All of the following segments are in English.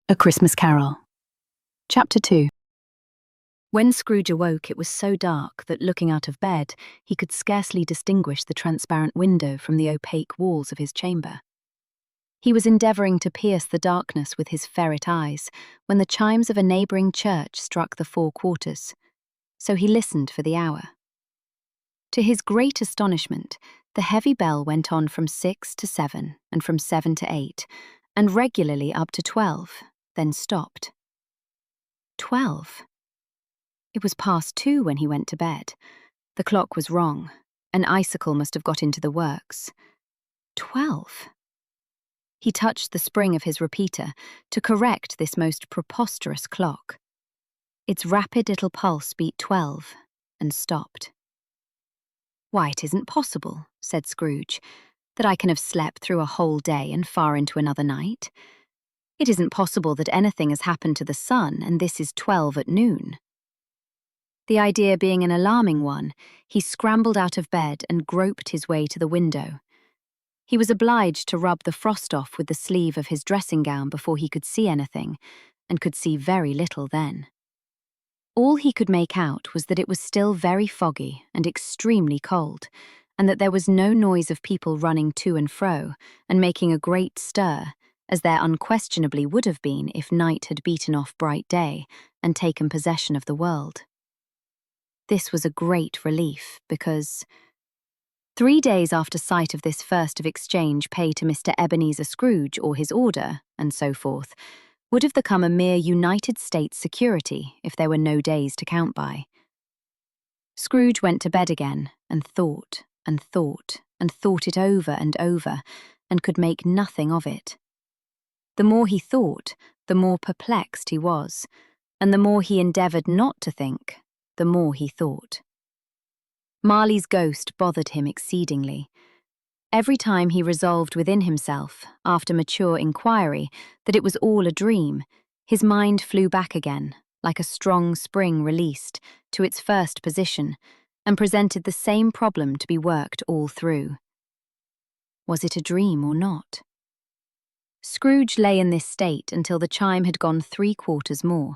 A Christmas Carol. Chapter 2. When Scrooge awoke, it was so dark that, looking out of bed, he could scarcely distinguish the transparent window from the opaque walls of his chamber. He was endeavouring to pierce the darkness with his ferret eyes when the chimes of a neighbouring church struck the 4 quarters, so he listened for the hour. To his great astonishment, the heavy bell went on from 6 to 7 and from 7 to 8, and regularly up to 12, then stopped. 12. It was past 2 when he went to bed. The clock was wrong. An icicle must have got into the works. 12. He touched the spring of his repeater to correct this most preposterous clock. Its rapid little pulse beat 12 and stopped. "Why, it isn't possible," said Scrooge, "that I can have slept through a whole day and far into another night. It isn't possible that anything has happened to the sun, and this is 12 at noon." The idea being an alarming one, he scrambled out of bed and groped his way to the window. He was obliged to rub the frost off with the sleeve of his dressing gown before he could see anything, and could see very little then. All he could make out was that it was still very foggy and extremely cold, and that there was no noise of people running to and fro and making a great stir, as there unquestionably would have been if night had beaten off bright day and taken possession of the world. This was a great relief, because 3 days after sight of this first of exchange pay to Mr. Ebenezer Scrooge or his order, and so forth, would have become a mere United States security if there were no days to count by. Scrooge went to bed again and thought and thought and thought it over and over, and could make nothing of it. The more he thought, the more perplexed he was, and the more he endeavoured not to think, the more he thought. Marley's ghost bothered him exceedingly. Every time he resolved within himself, after mature inquiry, that it was all a dream, his mind flew back again, like a strong spring released, to its first position, and presented the same problem to be worked all through. Was it a dream or not? Scrooge lay in this state until the chime had gone 3 quarters more,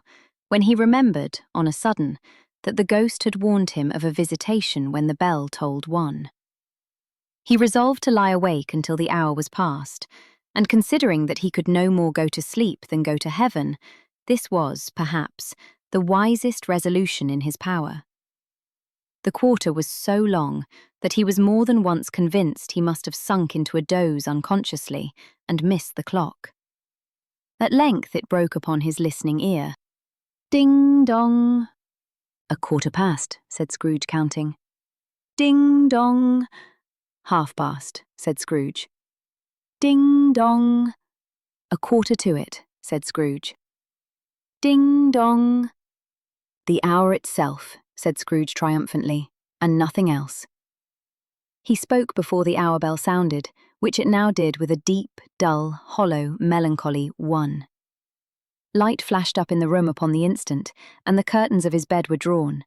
when he remembered, on a sudden, that the ghost had warned him of a visitation when the bell tolled 1. He resolved to lie awake until the hour was past, and considering that he could no more go to sleep than go to heaven, this was, perhaps, the wisest resolution in his power. The quarter was so long that he was more than once convinced he must have sunk into a doze unconsciously and missed the clock. At length it broke upon his listening ear. Ding-dong. "A quarter past," said Scrooge, counting. "Ding-dong." "Half past," said Scrooge. "Ding-dong." "A quarter to it," said Scrooge. "Ding-dong." "The hour itself," said Scrooge triumphantly, "and nothing else." He spoke before the hour bell sounded, which it now did with a deep, dull, hollow, melancholy 1. Light flashed up in the room upon the instant, and the curtains of his bed were drawn.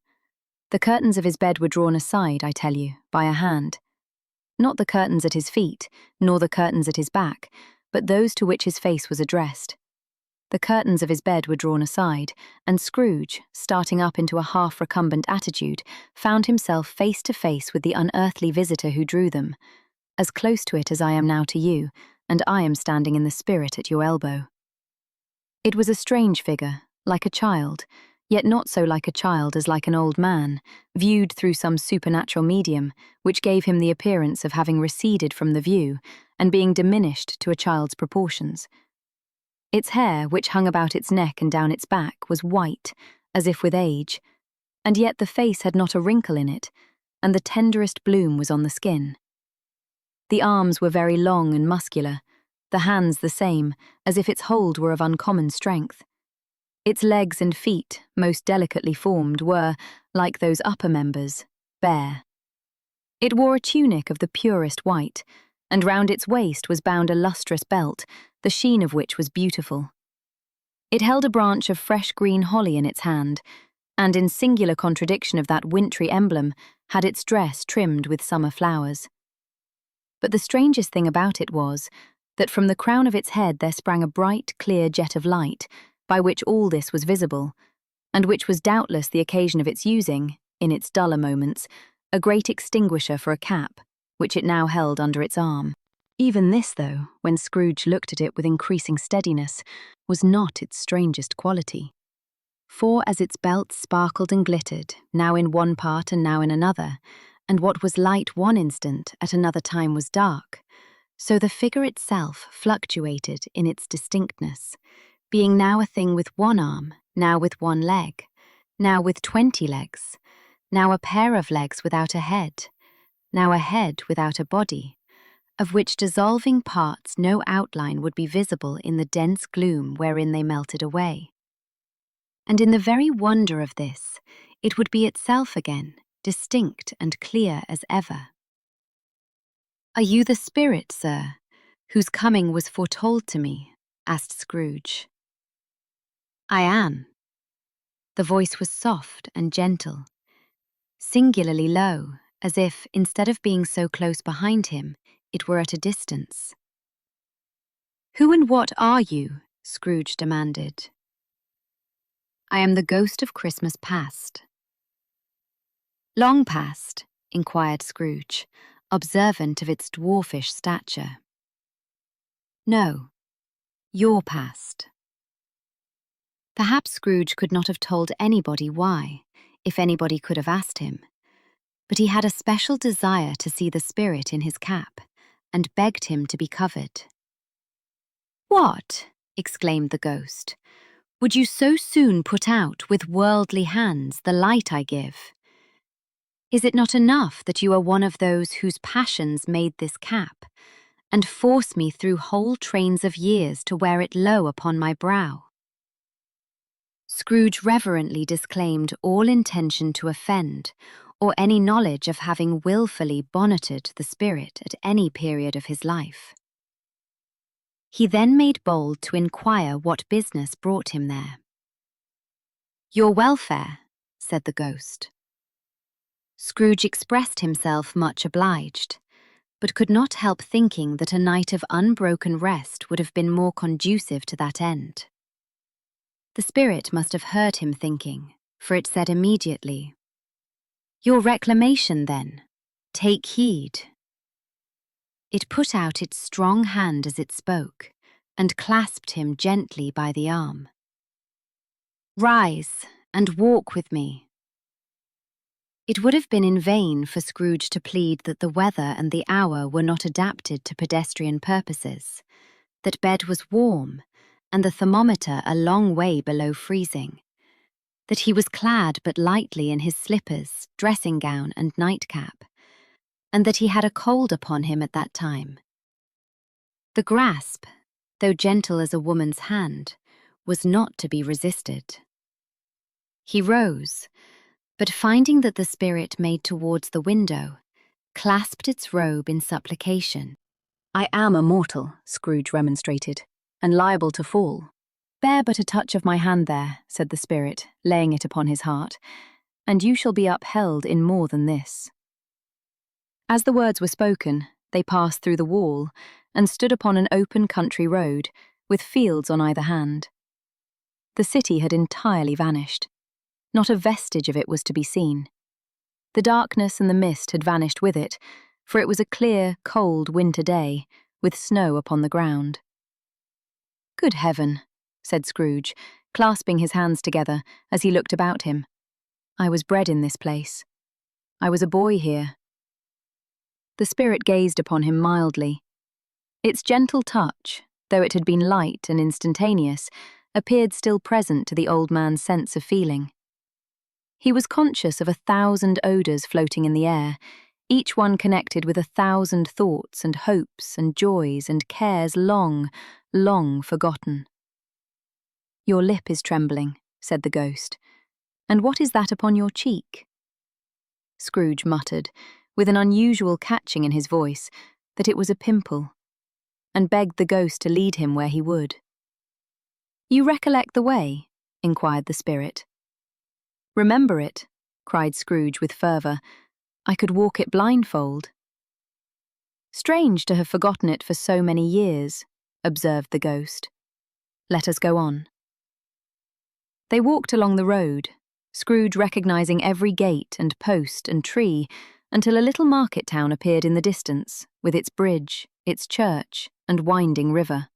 The curtains of his bed were drawn aside, I tell you, by a hand. Not the curtains at his feet, nor the curtains at his back, but those to which his face was addressed. The curtains of his bed were drawn aside, and Scrooge, starting up into a half-recumbent attitude, found himself face to face with the unearthly visitor who drew them, as close to it as I am now to you, and I am standing in the spirit at your elbow. It was a strange figure, like a child, yet not so like a child as like an old man, viewed through some supernatural medium, which gave him the appearance of having receded from the view, and being diminished to a child's proportions. Its hair, which hung about its neck and down its back, was white, as if with age, and yet the face had not a wrinkle in it, and the tenderest bloom was on the skin. The arms were very long and muscular, the hands the same, as if its hold were of uncommon strength. Its legs and feet, most delicately formed, were, like those upper members, bare. It wore a tunic of the purest white, and round its waist was bound a lustrous belt, the sheen of which was beautiful. It held a branch of fresh green holly in its hand, and in singular contradiction of that wintry emblem, had its dress trimmed with summer flowers. But the strangest thing about it was, that from the crown of its head there sprang a bright, clear jet of light, by which all this was visible, and which was doubtless the occasion of its using, in its duller moments, a great extinguisher for a cap, which it now held under its arm. Even this, though, when Scrooge looked at it with increasing steadiness, was not its strangest quality. For as its belt sparkled and glittered, now in one part and now in another, and what was light one instant at another time was dark, so the figure itself fluctuated in its distinctness, being now a thing with one arm, now with one leg, now with 20 legs, now a pair of legs without a head, now a head without a body, of which dissolving parts no outline would be visible in the dense gloom wherein they melted away. And in the very wonder of this, it would be itself again, distinct and clear as ever. "Are you the spirit, sir, whose coming was foretold to me?" asked Scrooge. "I am." The voice was soft and gentle, singularly low, as if, instead of being so close behind him, it were at a distance. "Who and what are you?" Scrooge demanded. "I am the ghost of Christmas past." "Long past?" inquired Scrooge, observant of its dwarfish stature. "No, your past." Perhaps Scrooge could not have told anybody why, if anybody could have asked him, but he had a special desire to see the spirit in his cap, and begged him to be covered. "What?" exclaimed the ghost. "Would you so soon put out with worldly hands the light I give? Is it not enough that you are one of those whose passions made this cap, and force me through whole trains of years to wear it low upon my brow?" Scrooge reverently disclaimed all intention to offend, or any knowledge of having wilfully bonneted the spirit at any period of his life. He then made bold to inquire what business brought him there. "Your welfare," said the ghost. Scrooge expressed himself much obliged, but could not help thinking that a night of unbroken rest would have been more conducive to that end. The spirit must have heard him thinking, for it said immediately, "Your reclamation, then. Take heed." It put out its strong hand as it spoke, and clasped him gently by the arm. "Rise, and walk with me." It would have been in vain for Scrooge to plead that the weather and the hour were not adapted to pedestrian purposes, that bed was warm, and the thermometer a long way below freezing, that he was clad but lightly in his slippers, dressing-gown, and nightcap, and that he had a cold upon him at that time. The grasp, though gentle as a woman's hand, was not to be resisted. He rose, but finding that the spirit made towards the window, clasped its robe in supplication. "I am a mortal," Scrooge remonstrated, "and liable to fall." "Bear but a touch of my hand there," said the spirit, laying it upon his heart, "and you shall be upheld in more than this." As the words were spoken, they passed through the wall, and stood upon an open country road, with fields on either hand. The city had entirely vanished. Not a vestige of it was to be seen. The darkness and the mist had vanished with it, for it was a clear, cold winter day, with snow upon the ground. "Good heaven," said Scrooge, clasping his hands together as he looked about him. "I was bred in this place. I was a boy here." The spirit gazed upon him mildly. Its gentle touch, though it had been light and instantaneous, appeared still present to the old man's sense of feeling. He was conscious of 1,000 odours floating in the air, each one connected with 1,000 thoughts and hopes and joys and cares long, long forgotten. "Your lip is trembling," said the ghost. "And what is that upon your cheek?" Scrooge muttered, with an unusual catching in his voice, that it was a pimple, and begged the ghost to lead him where he would. "You recollect the way?" inquired the spirit. "Remember it," cried Scrooge with fervour. "I could walk it blindfold." Strange to have forgotten it for so many years, observed the ghost. Let us go on. They walked along the road, Scrooge recognizing every gate and post and tree, until a little market town appeared in the distance, with its bridge, its church, and winding river.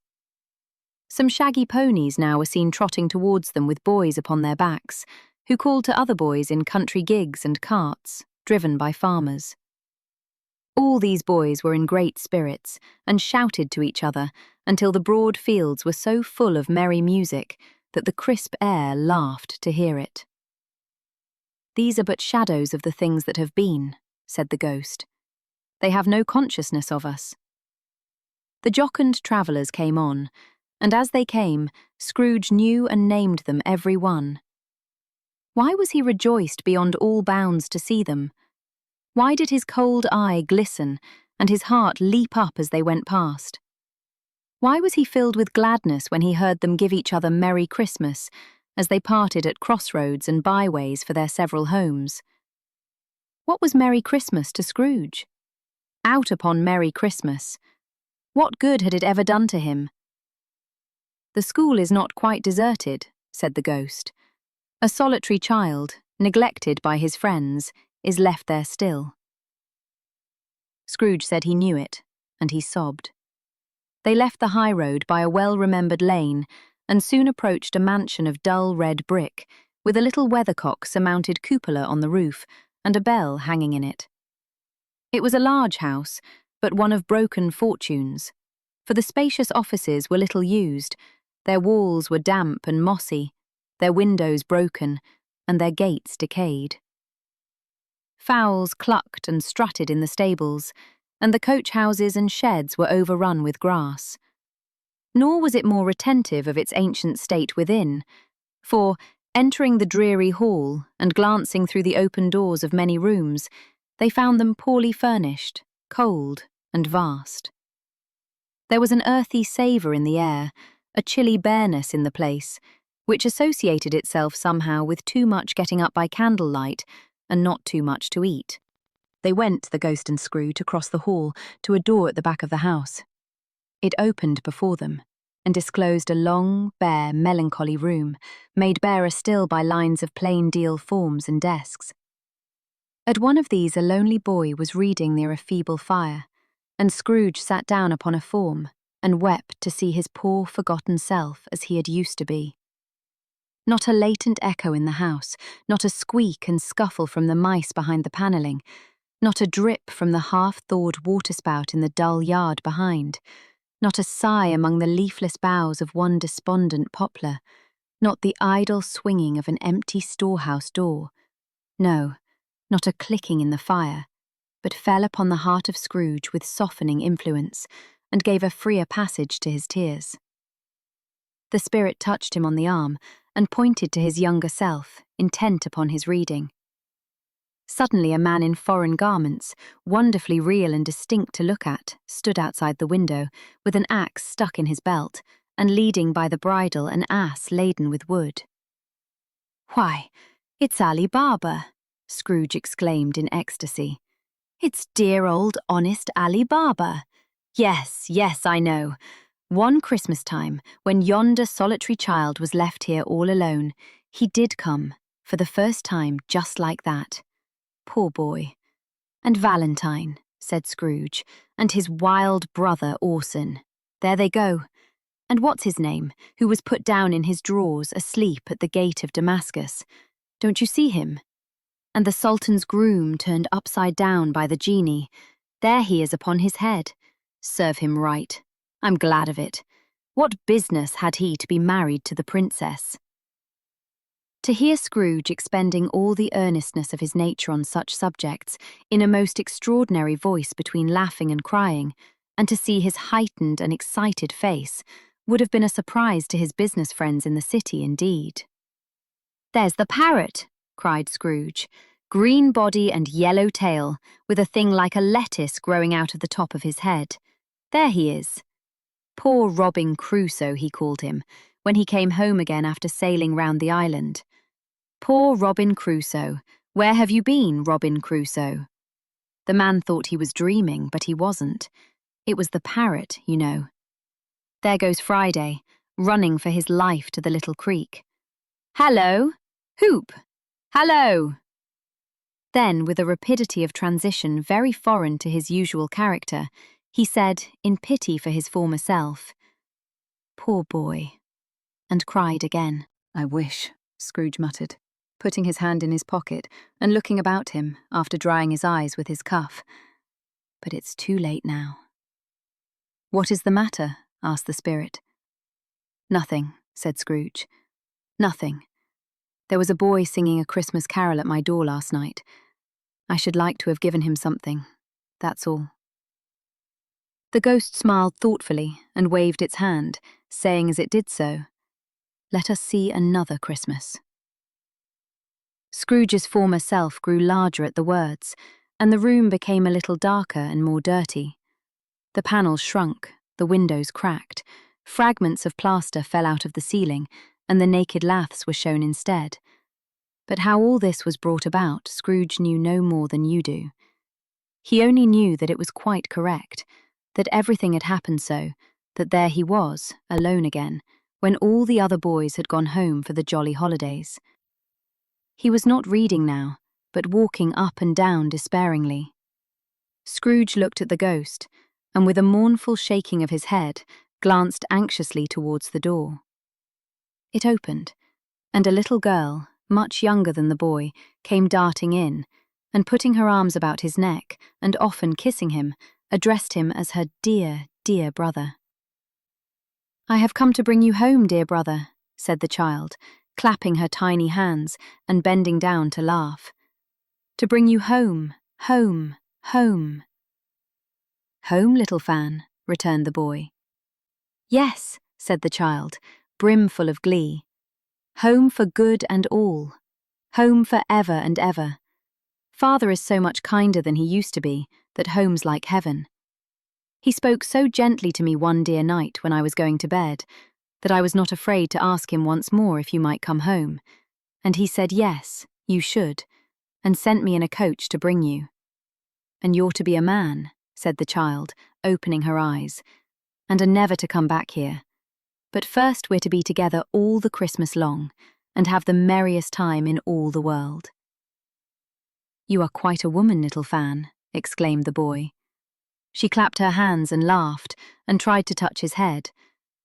Some shaggy ponies now were seen trotting towards them with boys upon their backs, who called to other boys in country gigs and carts, driven by farmers. All these boys were in great spirits, and shouted to each other until the broad fields were so full of merry music that the crisp air laughed to hear it. "These are but shadows of the things that have been," said the ghost. "They have no consciousness of us." The jocund travellers came on, and as they came, Scrooge knew and named them every one. Why was he rejoiced beyond all bounds to see them? Why did his cold eye glisten and his heart leap up as they went past? Why was he filled with gladness when he heard them give each other Merry Christmas as they parted at crossroads and byways for their several homes? What was Merry Christmas to Scrooge? Out upon Merry Christmas. What good had it ever done to him? "The school is not quite deserted," said the ghost. "A solitary child, neglected by his friends, is left there still." Scrooge said he knew it, and he sobbed. They left the high road by a well-remembered lane, and soon approached a mansion of dull red brick, with a little weathercock-surmounted cupola on the roof, and a bell hanging in it. It was a large house, but one of broken fortunes, for the spacious offices were little used, their walls were damp and mossy, their windows broken, and their gates decayed. Fowls clucked and strutted in the stables, and the coach-houses and sheds were overrun with grass. Nor was it more retentive of its ancient state within, for, entering the dreary hall and glancing through the open doors of many rooms, they found them poorly furnished, cold, and vast. There was an earthy savour in the air, a chilly bareness in the place, which associated itself somehow with too much getting up by candlelight and not too much to eat. They went, the ghost and Scrooge, across the hall to a door at the back of the house. It opened before them, and disclosed a long, bare, melancholy room, made barer still by lines of plain deal forms and desks. At one of these a lonely boy was reading near a feeble fire, and Scrooge sat down upon a form and wept to see his poor forgotten self as he had used to be. Not a latent echo in the house, not a squeak and scuffle from the mice behind the panelling, not a drip from the half-thawed waterspout in the dull yard behind, not a sigh among the leafless boughs of one despondent poplar, not the idle swinging of an empty storehouse door. No, not a clicking in the fire, but fell upon the heart of Scrooge with softening influence, and gave a freer passage to his tears. The spirit touched him on the arm, and pointed to his younger self, intent upon his reading. Suddenly a man in foreign garments, wonderfully real and distinct to look at, stood outside the window, with an axe stuck in his belt, and leading by the bridle an ass laden with wood. "Why, it's Ali Baba!" Scrooge exclaimed in ecstasy. "It's dear old honest Ali Baba! Yes, yes, I know. One Christmas time, when yonder solitary child was left here all alone, he did come, for the first time just like that. Poor boy. And Valentine," said Scrooge, "and his wild brother Orson. There they go. And what's his name, who was put down in his drawers asleep at the gate of Damascus? Don't you see him? And the Sultan's groom turned upside down by the genie. There he is upon his head. Serve him right. I'm glad of it. What business had he to be married to the princess?" To hear Scrooge expending all the earnestness of his nature on such subjects, in a most extraordinary voice between laughing and crying, and to see his heightened and excited face, would have been a surprise to his business friends in the city indeed. "There's the parrot," cried Scrooge, "green body and yellow tail, with a thing like a lettuce growing out of the top of his head. There he is. Poor Robin Crusoe, he called him, when he came home again after sailing round the island. Poor Robin Crusoe, where have you been, Robin Crusoe?" The man thought he was dreaming, but he wasn't. It was the parrot, you know. There goes Friday, running for his life to the little creek. "Hello! Hoop! Hello!" Then, with a rapidity of transition very foreign to his usual character, he said, in pity for his former self, "Poor boy," and cried again. "I wish," Scrooge muttered, putting his hand in his pocket and looking about him after drying his eyes with his cuff. "But it's too late now." "What is the matter?" asked the spirit. "Nothing," said Scrooge. "Nothing. There was a boy singing a Christmas carol at my door last night. I should like to have given him something. That's all." The ghost smiled thoughtfully and waved its hand, saying as it did so, "Let us see another Christmas." Scrooge's former self grew larger at the words, and the room became a little darker and more dirty. The panels shrunk, the windows cracked, fragments of plaster fell out of the ceiling, and the naked laths were shown instead. But how all this was brought about, Scrooge knew no more than you do. He only knew that it was quite correct, that everything had happened so, that there he was, alone again, when all the other boys had gone home for the jolly holidays. He was not reading now, but walking up and down despairingly. Scrooge looked at the ghost, and with a mournful shaking of his head, glanced anxiously towards the door. It opened, and a little girl, much younger than the boy, came darting in, and putting her arms about his neck, and often kissing him, addressed him as her dear, dear brother. "I have come to bring you home, dear brother," said the child, clapping her tiny hands and bending down to laugh. "To bring you home, home, home." "Home, little fan," returned the boy. "Yes," said the child, brimful of glee. "Home for good and all. Home for ever and ever. Father is so much kinder than he used to be, that home's like heaven. He spoke so gently to me one dear night when I was going to bed, that I was not afraid to ask him once more if you might come home, and he said yes, you should, and sent me in a coach to bring you. And you're to be a man," said the child, opening her eyes, "and are never to come back here. But first we're to be together all the Christmas long, and have the merriest time in all the world." "You are quite a woman, little fan," exclaimed the boy. She clapped her hands and laughed, and tried to touch his head,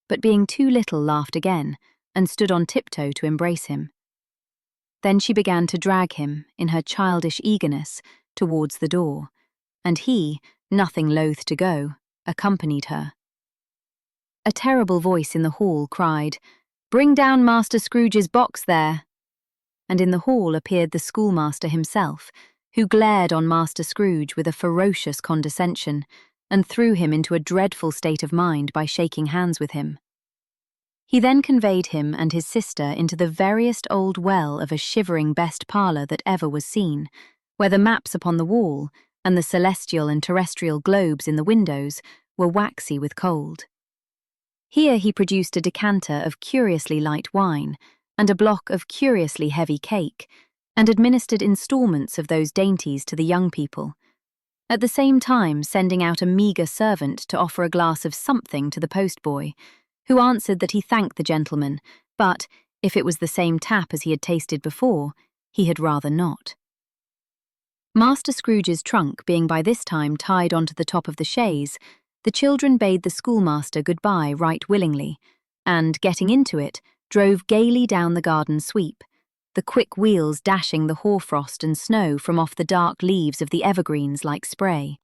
but being too little laughed again, and stood on tiptoe to embrace him. Then she began to drag him, in her childish eagerness, towards the door, and he, nothing loath to go, accompanied her. A terrible voice in the hall cried, "Bring down Master Scrooge's box there!" And in the hall appeared the schoolmaster himself, who glared on Master Scrooge with a ferocious condescension, and threw him into a dreadful state of mind by shaking hands with him. He then conveyed him and his sister into the veriest old well of a shivering best parlour that ever was seen, where the maps upon the wall, and the celestial and terrestrial globes in the windows, were waxy with cold. Here he produced a decanter of curiously light wine, and a block of curiously heavy cake, and administered instalments of those dainties to the young people, at the same time sending out a meagre servant to offer a glass of something to the postboy, who answered that he thanked the gentleman, but, if it was the same tap as he had tasted before, he had rather not. Master Scrooge's trunk being by this time tied onto the top of the chaise, the children bade the schoolmaster goodbye right willingly, and, getting into it, drove gaily down the garden sweep, the quick wheels dashing the hoarfrost and snow from off the dark leaves of the evergreens like spray.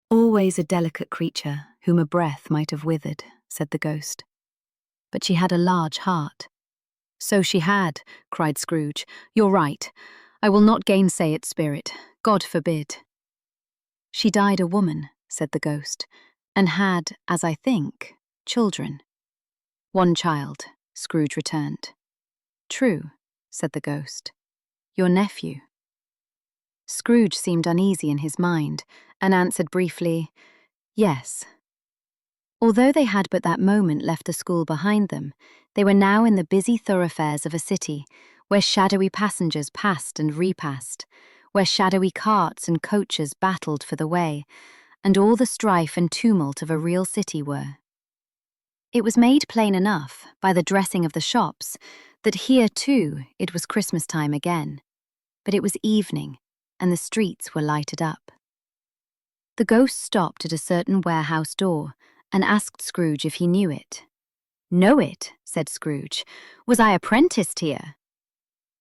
"Always a delicate creature, whom a breath might have withered," said the ghost. "But she had a large heart." "So she had," cried Scrooge. "You're right. I will not gainsay it, spirit. God forbid." "She died a woman," said the ghost, "and had, as I think, children." "One child," Scrooge returned. "True," said the ghost. "Your nephew." Scrooge seemed uneasy in his mind, and answered briefly, "Yes." Although they had but that moment left the school behind them, they were now in the busy thoroughfares of a city, where shadowy passengers passed and repassed, where shadowy carts and coaches battled for the way, and all the strife and tumult of a real city were. It was made plain enough, by the dressing of the shops, that here too it was Christmas time again. But it was evening, and the streets were lighted up. The ghost stopped at a certain warehouse door, and asked Scrooge if he knew it. "Know it," said Scrooge. "Was I apprenticed here?"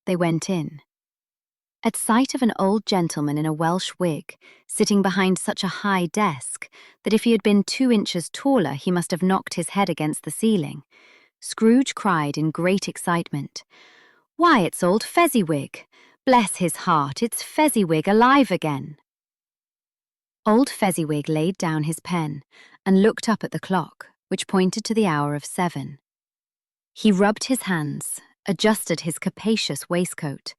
They went in. At sight of an old gentleman in a Welsh wig, sitting behind such a high desk that if he had been 2 inches taller he must have knocked his head against the ceiling, Scrooge cried in great excitement, "Why, it's old Fezziwig! Bless his heart, it's Fezziwig alive again!" Old Fezziwig laid down his pen and looked up at the clock, which pointed to the hour of 7. He rubbed his hands, adjusted his capacious waistcoat,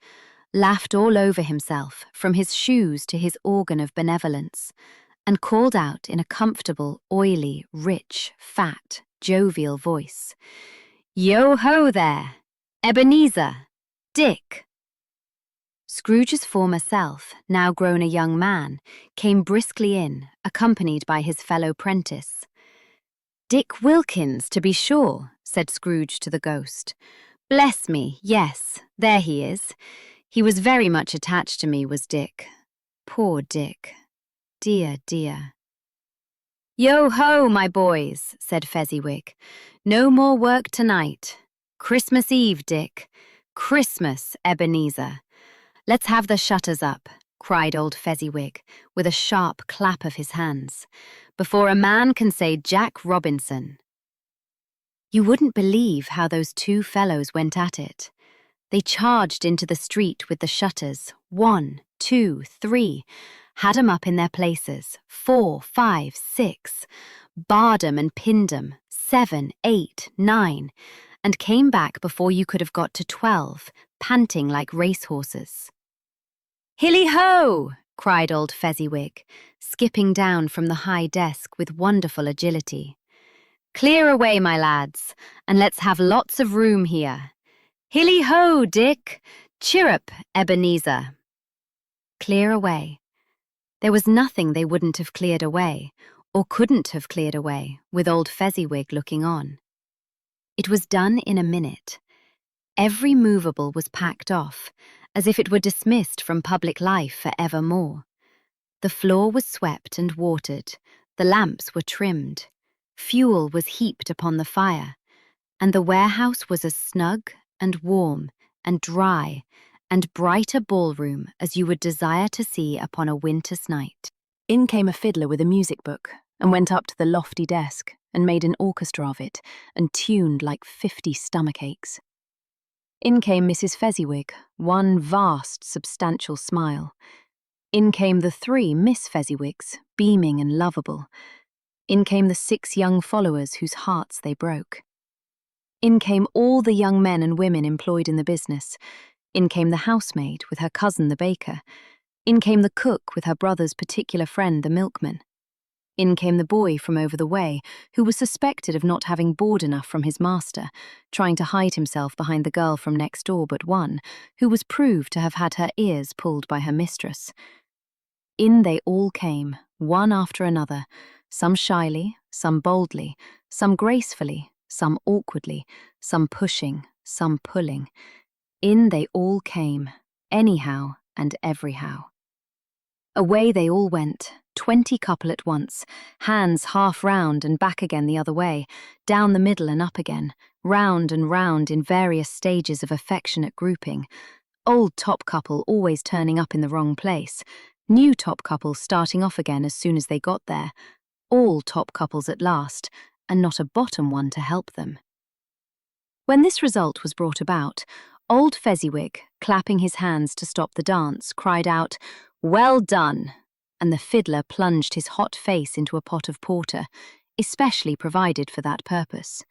laughed all over himself, from his shoes to his organ of benevolence, and called out in a comfortable, oily, rich, fat, jovial voice, "Yo-ho there! Ebenezer! Dick!" Scrooge's former self, now grown a young man, came briskly in, accompanied by his fellow prentice. "Dick Wilkins, to be sure," said Scrooge to the ghost. "Bless me, yes, there he is. He was very much attached to me, was Dick. Poor Dick. Dear, dear." "Yo-ho, my boys," said Fezziwig. "No more work tonight. Christmas Eve, Dick. Christmas, Ebenezer. Let's have the shutters up," cried old Fezziwig, with a sharp clap of his hands, "before a man can say Jack Robinson." You wouldn't believe how those 2 fellows went at it. They charged into the street with the shutters, 1, 2, 3, had 'em up in their places, 4, 5, 6, barred 'em and pinned 'em, 7, 8, 9, and came back before you could have got to 12, panting like racehorses. "Hilly-ho!" cried old Fezziwig, skipping down from the high desk with wonderful agility. "Clear away, my lads, and let's have lots of room here. Hilly-ho, Dick! Chirrup, Ebenezer!" Clear away. There was nothing they wouldn't have cleared away, or couldn't have cleared away, with old Fezziwig looking on. It was done in a minute. Every movable was packed off, as if it were dismissed from public life for evermore. The floor was swept and watered, the lamps were trimmed, fuel was heaped upon the fire, and the warehouse was as snug and warm and dry and bright a ballroom as you would desire to see upon a winter's night. In came a fiddler with a music book, and went up to the lofty desk, and made an orchestra of it, and tuned like 50 stomachaches. In came Mrs. Fezziwig, one vast, substantial smile. In came the 3 Miss Fezziwigs, beaming and lovable. In came the 6 young followers whose hearts they broke. In came all the young men and women employed in the business. In came the housemaid with her cousin the baker. In came the cook with her brother's particular friend the milkman. In came the boy from over the way, who was suspected of not having board enough from his master, trying to hide himself behind the girl from next door but one, who was proved to have had her ears pulled by her mistress. In they all came, one after another, some shyly, some boldly, some gracefully, some awkwardly, some pushing, some pulling. In they all came, anyhow and everyhow. Away they all went, 20 couple at once, hands half round and back again the other way, down the middle and up again, round and round in various stages of affectionate grouping, old top couple always turning up in the wrong place, new top couples starting off again as soon as they got there, all top couples at last, and not a bottom one to help them. When this result was brought about, old Fezziwig, clapping his hands to stop the dance, cried out, "Well done!" and the fiddler plunged his hot face into a pot of porter, especially provided for that purpose.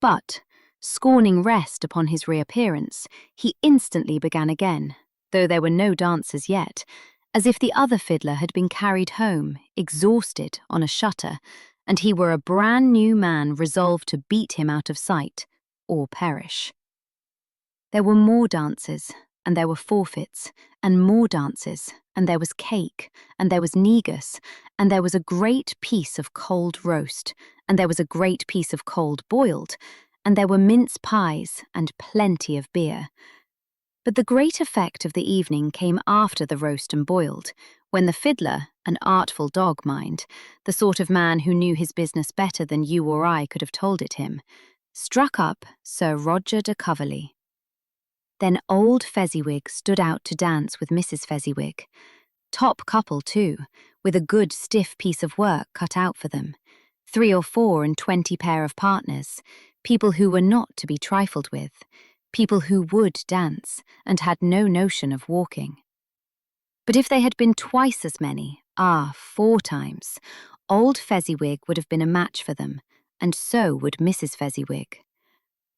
But, scorning rest upon his reappearance, he instantly began again, though there were no dancers yet, as if the other fiddler had been carried home, exhausted, on a shutter, and he were a brand new man resolved to beat him out of sight, or perish. There were more dances, and there were forfeits, and more dances, and there was cake, and there was negus, and there was a great piece of cold roast, and there was a great piece of cold boiled, and there were mince pies, and plenty of beer. But the great effect of the evening came after the roast and boiled, when the fiddler, an artful dog, mind, the sort of man who knew his business better than you or I could have told it him, struck up Sir Roger de Coverley. Then old Fezziwig stood out to dance with Mrs. Fezziwig. Top couple, too, with a good stiff piece of work cut out for them. 3 or 4 and 20 pair of partners, people who were not to be trifled with, people who would dance and had no notion of walking. But if they had been twice as many, 4 times, old Fezziwig would have been a match for them, and so would Mrs. Fezziwig.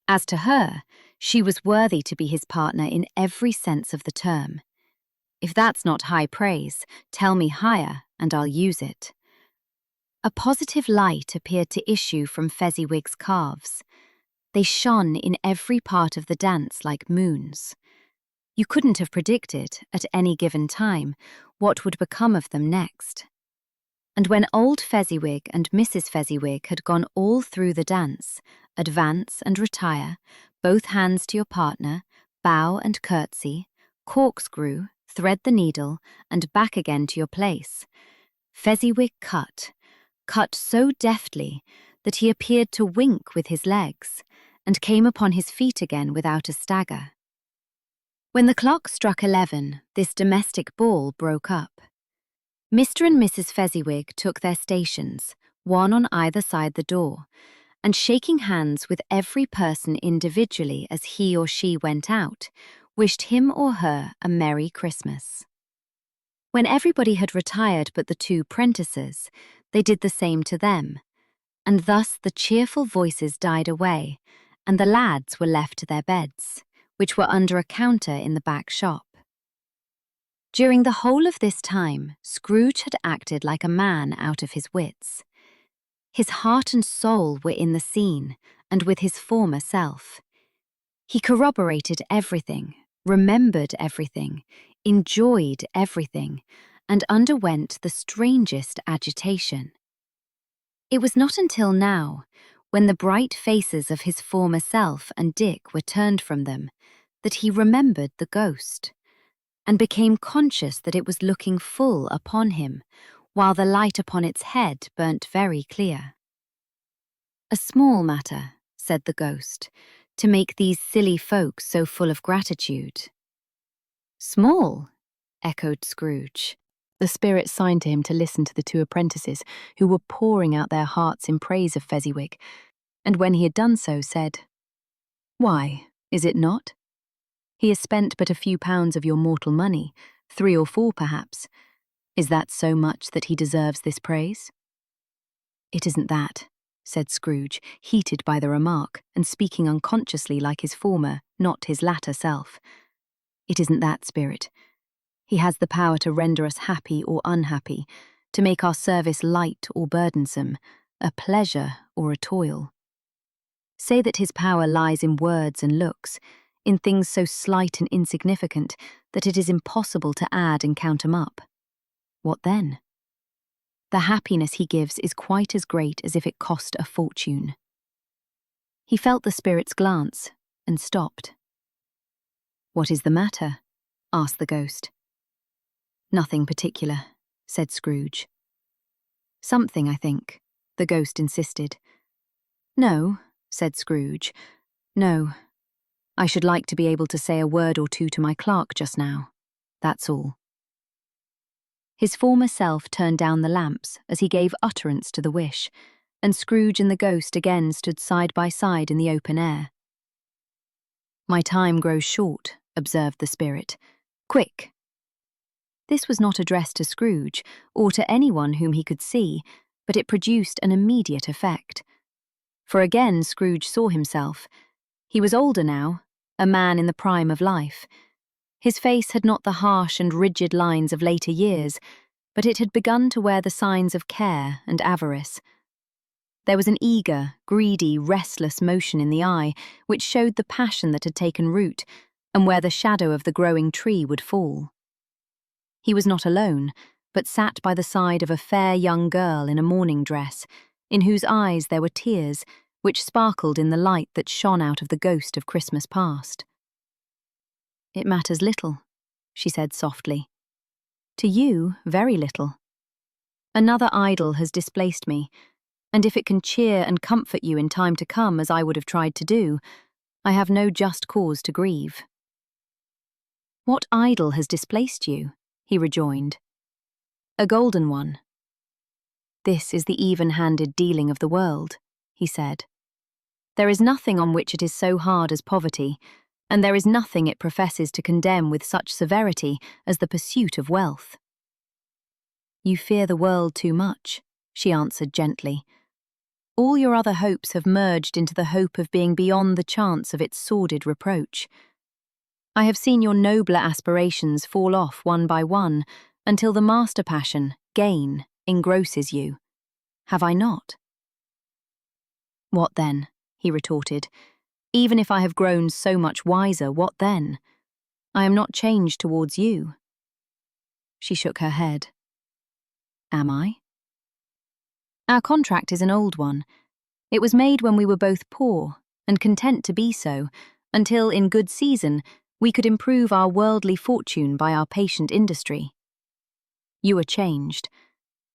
As to her, she was worthy to be his partner in every sense of the term. If that's not high praise, tell me higher, and I'll use it. A positive light appeared to issue from Fezziwig's calves. They shone in every part of the dance like moons. You couldn't have predicted, at any given time, what would become of them next. And when old Fezziwig and Mrs. Fezziwig had gone all through the dance, advance and retire, both hands to your partner, bow and curtsy, corkscrew, thread the needle, and back again to your place, Fezziwig cut so deftly that he appeared to wink with his legs, and came upon his feet again without a stagger. When the clock struck 11, this domestic ball broke up. Mr. and Mrs. Fezziwig took their stations, one on either side the door, and shaking hands with every person individually as he or she went out, wished him or her a Merry Christmas. When everybody had retired but the 2 prentices, they did the same to them, and thus the cheerful voices died away, and the lads were left to their beds, which were under a counter in the back shop. During the whole of this time, Scrooge had acted like a man out of his wits. His heart and soul were in the scene, and with his former self. He corroborated everything, remembered everything, enjoyed everything, and underwent the strangest agitation. It was not until now, when the bright faces of his former self and Dick were turned from them, that he remembered the ghost, and became conscious that it was looking full upon him, while the light upon its head burnt very clear. "A small matter," said the ghost, "to make these silly folks so full of gratitude." "Small?" echoed Scrooge. The spirit signed to him to listen to the 2 apprentices, who were pouring out their hearts in praise of Fezziwig, and when he had done so, said, "Why, is it not? He has spent but a few pounds of your mortal money, 3 or 4 perhaps. Is that so much that he deserves this praise?" "It isn't that," said Scrooge, heated by the remark, and speaking unconsciously like his former, not his latter self. "It isn't that, spirit. He has the power to render us happy or unhappy, to make our service light or burdensome, a pleasure or a toil. Say that his power lies in words and looks, in things so slight and insignificant that it is impossible to add and count 'em up. What then? The happiness he gives is quite as great as if it cost a fortune." He felt the spirit's glance, and stopped. "What is the matter?" asked the ghost. "Nothing particular," said Scrooge. "Something, I think," the ghost insisted. "No," said Scrooge. "No. I should like to be able to say a word or 2 to my clerk just now. That's all." His former self turned down the lamps as he gave utterance to the wish, and Scrooge and the ghost again stood side by side in the open air. "My time grows short," observed the spirit. "Quick!" This was not addressed to Scrooge, or to anyone whom he could see, but it produced an immediate effect. For again Scrooge saw himself. He was older now, a man in the prime of life. His face had not the harsh and rigid lines of later years, but it had begun to wear the signs of care and avarice. There was an eager, greedy, restless motion in the eye, which showed the passion that had taken root, and where the shadow of the growing tree would fall. He was not alone, but sat by the side of a fair young girl in a mourning dress, in whose eyes there were tears, which sparkled in the light that shone out of the ghost of Christmas past. "It matters little," she said softly. "To you, very little. Another idol has displaced me, and if it can cheer and comfort you in time to come as I would have tried to do, I have no just cause to grieve." "What idol has displaced you?" he rejoined. "A golden one." "This is the even-handed dealing of the world," he said. "There is nothing on which it is so hard as poverty, and there is nothing it professes to condemn with such severity as the pursuit of wealth." "You fear the world too much," she answered gently. "All your other hopes have merged into the hope of being beyond the chance of its sordid reproach. I have seen your nobler aspirations fall off one by one until the master passion, gain, engrosses you. Have I not?" "What then?" he retorted. "Even if I have grown so much wiser, what then? I am not changed towards you." She shook her head. "Am I?" "Our contract is an old one. It was made when we were both poor and content to be so, until, in good season, we could improve our worldly fortune by our patient industry. You are changed.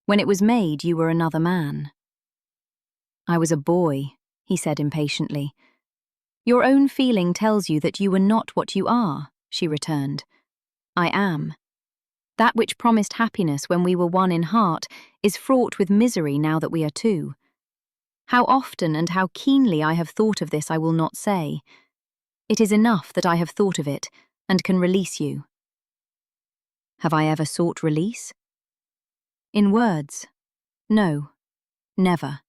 When it was made, you were another man." "I was a boy," he said impatiently. "Your own feeling tells you that you were not what you are," she returned. "I am. That which promised happiness when we were one in heart is fraught with misery now that we are two. How often and how keenly I have thought of this I will not say. It is enough that I have thought of it and can release you." "Have I ever sought release?" "In words, no, never."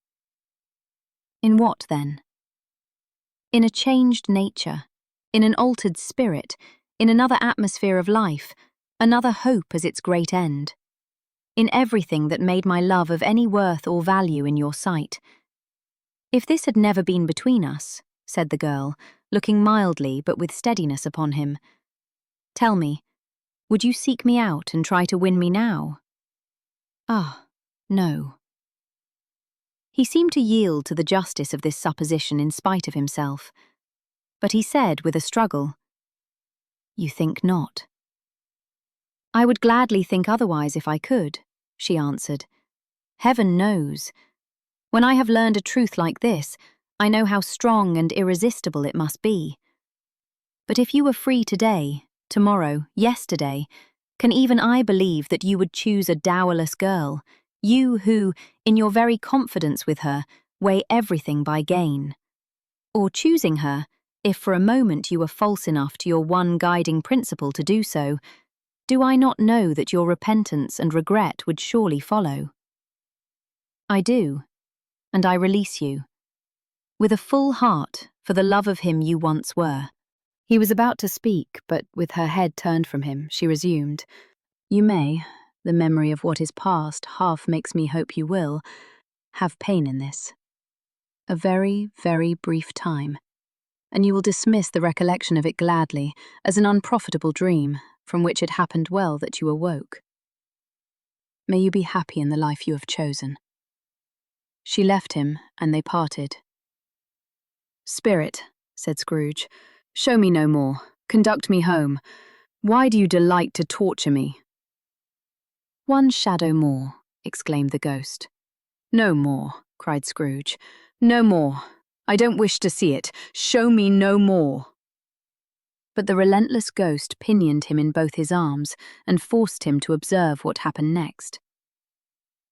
"In what, then?" "In a changed nature, in an altered spirit, in another atmosphere of life, another hope as its great end. In everything that made my love of any worth or value in your sight. If this had never been between us," said the girl, looking mildly but with steadiness upon him, "tell me, would you seek me out and try to win me now?" "Ah, no." He seemed to yield to the justice of this supposition in spite of himself. But he said with a struggle, "You think not?" "I would gladly think otherwise if I could," she answered. "Heaven knows. When I have learned a truth like this, I know how strong and irresistible it must be. But if you were free today, tomorrow, yesterday, can even I believe that you would choose a dowerless girl, you who, in your very confidence with her, weigh everything by gain? Or choosing her, if for a moment you were false enough to your one guiding principle to do so, do I not know that your repentance and regret would surely follow? I do, and I release you. With a full heart, for the love of him you once were." He was about to speak, but with her head turned from him, she resumed, "You may, the memory of what is past half makes me hope you will, have pain in this. A very, very brief time, and you will dismiss the recollection of it gladly as an unprofitable dream from which it happened well that you awoke. May you be happy in the life you have chosen." She left him, and they parted. "Spirit," said Scrooge, "show me no more. Conduct me home. Why do you delight to torture me?" "One shadow more," exclaimed the ghost. "No more," cried Scrooge. "No more. I don't wish to see it. Show me no more." But the relentless ghost pinioned him in both his arms and forced him to observe what happened next.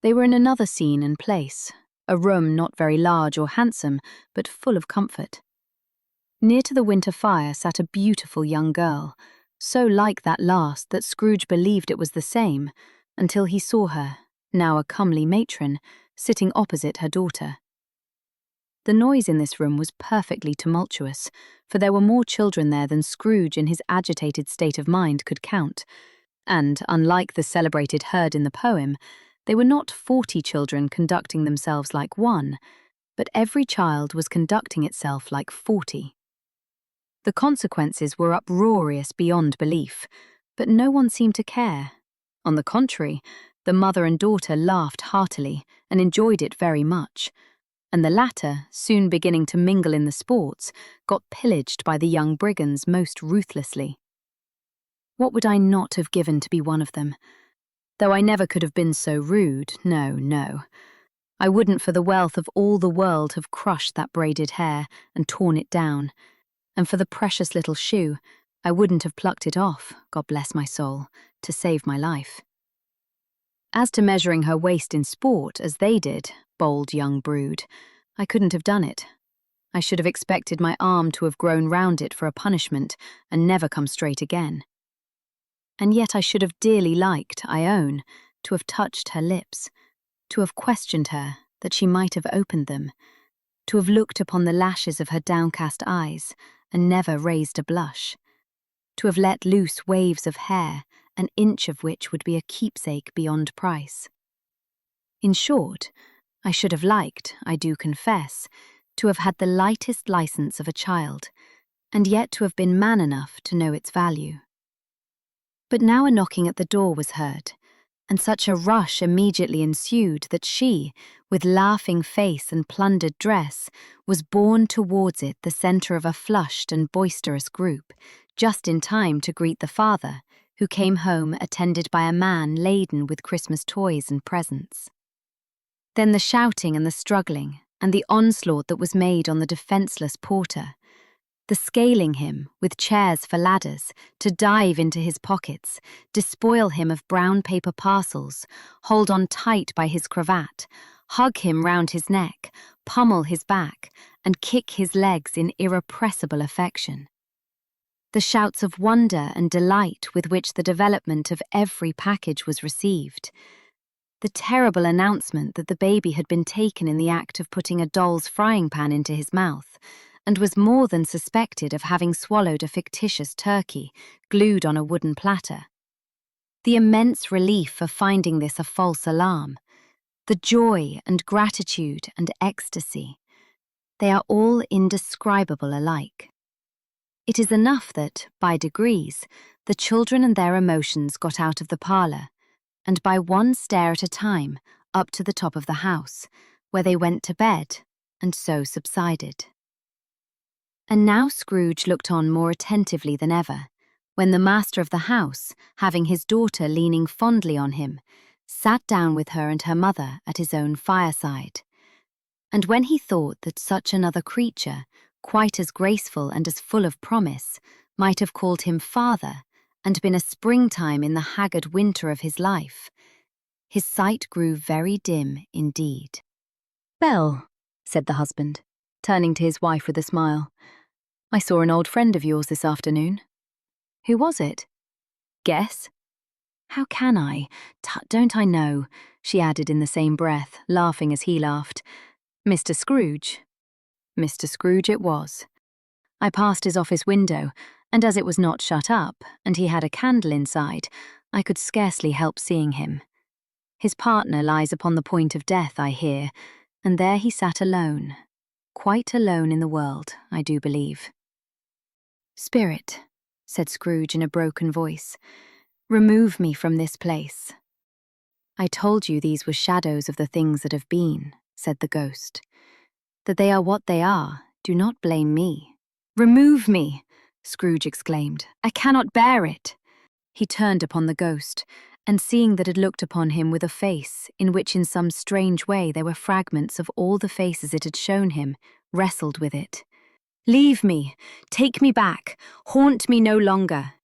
They were in another scene and place, a room not very large or handsome, but full of comfort. Near to the winter fire sat a beautiful young girl, so like that last that Scrooge believed it was the same, until he saw her, now a comely matron, sitting opposite her daughter. The noise in this room was perfectly tumultuous, for there were more children there than Scrooge in his agitated state of mind could count, and, unlike the celebrated herd in the poem, they were not 40 children conducting themselves like one, but every child was conducting itself like 40. The consequences were uproarious beyond belief, but no one seemed to care. On the contrary, the mother and daughter laughed heartily and enjoyed it very much, and the latter, soon beginning to mingle in the sports, got pillaged by the young brigands most ruthlessly. What would I not have given to be one of them? Though I never could have been so rude, no. I wouldn't for the wealth of all the world have crushed that braided hair and torn it down, and for the precious little shoe, I wouldn't have plucked it off, God bless my soul, to save my life. As to measuring her waist in sport, as they did, bold young brood, I couldn't have done it. I should have expected my arm to have grown round it for a punishment and never come straight again. And yet I should have dearly liked, I own, to have touched her lips, to have questioned her, that she might have opened them, to have looked upon the lashes of her downcast eyes, and never raised a blush, to have let loose waves of hair, an inch of which would be a keepsake beyond price. In short, I should have liked, I do confess, to have had the lightest license of a child, and yet to have been man enough to know its value. But now a knocking at the door was heard, and such a rush immediately ensued that she, with laughing face and plundered dress, was borne towards it the centre of a flushed and boisterous group, just in time to greet the father, who came home attended by a man laden with Christmas toys and presents. Then the shouting and the struggling, and the onslaught that was made on the defenceless porter, the scaling him, with chairs for ladders, to dive into his pockets, despoil him of brown paper parcels, hold on tight by his cravat, hug him round his neck, pummel his back, and kick his legs in irrepressible affection. The shouts of wonder and delight with which the development of every package was received, the terrible announcement that the baby had been taken in the act of putting a doll's frying pan into his mouth, and was more than suspected of having swallowed a fictitious turkey glued on a wooden platter. The immense relief of finding this a false alarm, the joy and gratitude and ecstasy, they are all indescribable alike. It is enough that, by degrees, the children and their emotions got out of the parlour, and by one stair at a time up to the top of the house, where they went to bed, and so subsided. And now Scrooge looked on more attentively than ever, when the master of the house, having his daughter leaning fondly on him, sat down with her and her mother at his own fireside. And when he thought that such another creature, quite as graceful and as full of promise, might have called him father, and been a springtime in the haggard winter of his life, his sight grew very dim indeed. "Belle," said the husband, turning to his wife with a smile, "I saw an old friend of yours this afternoon." "Who was it?" "Guess." "How can I? Tut, don't I know?" she added in the same breath, laughing as he laughed. "Mr. Scrooge." Mr. Scrooge it was. I passed his office window, and as it was not shut up, and he had a candle inside, I could scarcely help seeing him. His partner lies upon the point of death, I hear, and there he sat alone, quite alone in the world, I do believe. "Spirit," said Scrooge in a broken voice, "remove me from this place." "I told you these were shadows of the things that have been," said the ghost. "That they are what they are, do not blame me." "Remove me!" Scrooge exclaimed. "I cannot bear it." He turned upon the ghost, and seeing that it looked upon him with a face in which in some strange way there were fragments of all the faces it had shown him, wrestled with it. "Leave me! Take me back! Haunt me no longer!"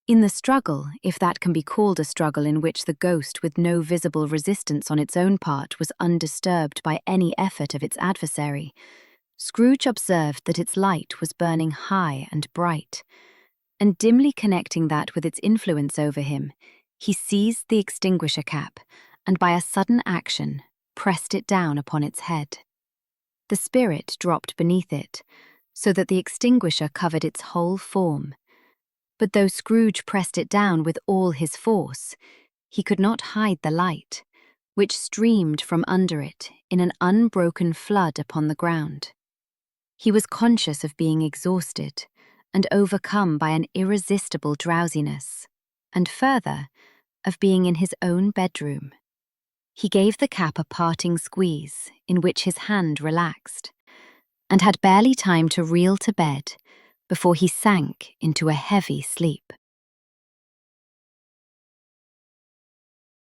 In the struggle, if that can be called a struggle in which the ghost with no visible resistance on its own part was undisturbed by any effort of its adversary, Scrooge observed that its light was burning high and bright, and dimly connecting that with its influence over him, he seized the extinguisher cap, and by a sudden action, pressed it down upon its head. The spirit dropped beneath it, so that the extinguisher covered its whole form. But though Scrooge pressed it down with all his force, he could not hide the light, which streamed from under it in an unbroken flood upon the ground. He was conscious of being exhausted, and overcome by an irresistible drowsiness, and further, of being in his own bedroom. He gave the cap a parting squeeze, in which his hand relaxed, and had barely time to reel to bed before he sank into a heavy sleep.